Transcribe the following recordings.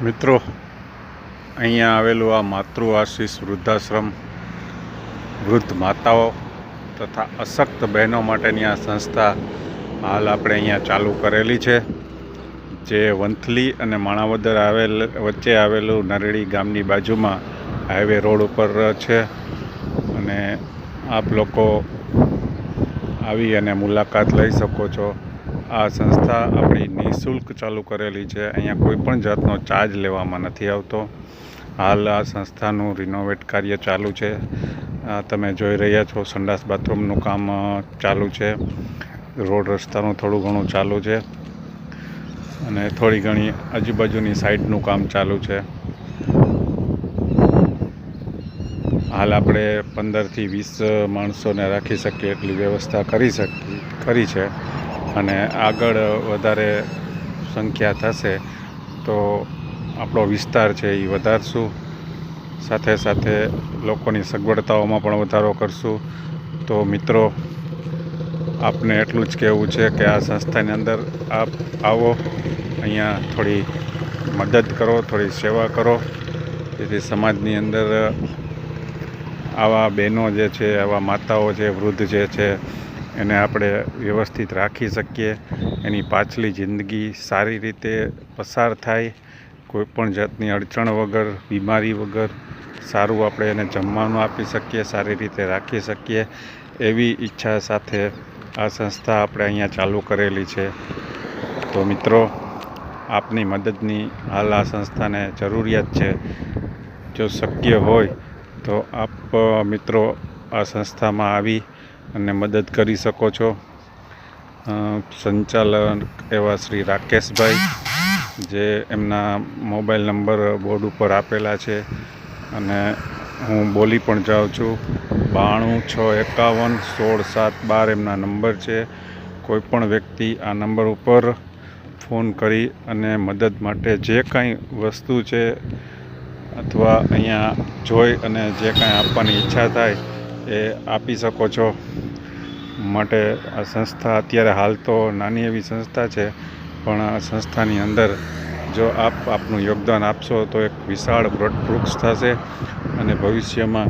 મિત્રો, અહીંયા આવેલું આ માતૃ આશીષ વૃદ્ધાશ્રમ વૃદ્ધ માતાઓ તથા અશક્ત બહેનો માટેની આ સંસ્થા હાલ આપણે અહીંયા ચાલુ કરેલી છે, જે વંથલી અને માણાવદર વચ્ચે આવેલું નરેડી ગામની બાજુમાં હાઈવે રોડ ઉપર છે. અને આપ લોકો આવી અને મુલાકાત લઈ શકો છો. આ સંસ્થા આપણી નિઃશુલ્ક ચાલુ કરેલી છે. અહીંયા કોઈ પણ જાતનો ચાર્જ લેવામાં નથી આવતો. હાલ આ સંસ્થાનું રિનોવેટ કાર્ય ચાલુ છે. તમે જોઈ રહ્યા છો, સંડાસ બાથરૂમનું કામ ચાલુ છે, રોડ રસ્તાનું થોડું ઘણું ચાલુ છે અને થોડી ઘણી આજુબાજુની સાઈડનું કામ ચાલુ છે. હાલ આપણે 15થી 20 માણસોને રાખી શકીએ એટલી વ્યવસ્થા કરી છે. અને આગળ વધારે સંખ્યા થશે તો આપણો વિસ્તાર છે એ વધારશું. સાથે સાથે લોકોની સગવડતાઓમાં પણ વધારો કરશું. તો મિત્રો, આપને એટલું જ કહેવું છે કે આ સંસ્થાની અંદર આપ આવો, અહીંયા થોડી મદદ કરો, થોડી સેવા કરો, જેથી સમાજની અંદર આવા બહેનો જે છે, આવા માતાઓ છે, વૃદ્ધ જે છે, એને આપણે વ્યવસ્થિત રાખી શકીએ, એની પાછલી જિંદગી સારી રીતે પસાર થાય, કોઈપણ જાતની અડચણ વગર, બીમારી વગર સારું આપણે એને જમવાનું આપી શકીએ, સારી રીતે રાખી શકીએ, એવી ઈચ્છા સાથે આ સંસ્થા આપણે અહીંયા ચાલુ કરેલી છે. તો મિત્રો, આપની મદદની હાલ આ સંસ્થાને જરૂરિયાત છે. જો શક્ય હોય તો આપ મિત્રો આ સંસ્થામાં આવી અને મદદ કરી શકો છો. સંચાલક એવા શ્રી રાકેશભાઈ, જે એમના મોબાઈલ નંબર બોર્ડ ઉપર આપેલા છે અને હું બોલી પણ જાઉં છું. 9265161712 એમના નંબર છે. કોઈપણ વ્યક્તિ આ નંબર ઉપર ફોન કરી અને મદદ માટે જે કાંઈ વસ્તુ છે અથવા અહીંયા જોઈ અને જે કાંઈ આપવાની ઈચ્છા થાય એ આપી શકો છો. માટે આ સંસ્થા અત્યારે હાલ તો નાની એવી સંસ્થા છે, પણ આ સંસ્થાની અંદર જો આપનું યોગદાન આપશો તો એક વિશાળ વૃક્ષ થશે અને ભવિષ્યમાં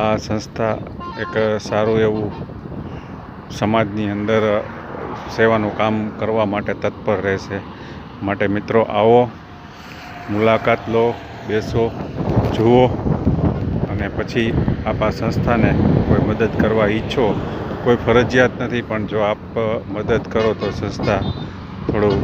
આ સંસ્થા એક સારું એવું સમાજની અંદર સેવાનું કામ કરવા માટે તત્પર રહેશે. માટે મિત્રો, આવો, મુલાકાત લો, બેસો, જુઓ અને પછી આપ આ સંસ્થાને કોઈ મદદ કરવા ઈચ્છો, કોઈ ફરજિયાત નથી, પણ જો આપ મદદ કરો તો સંસ્થા થોડું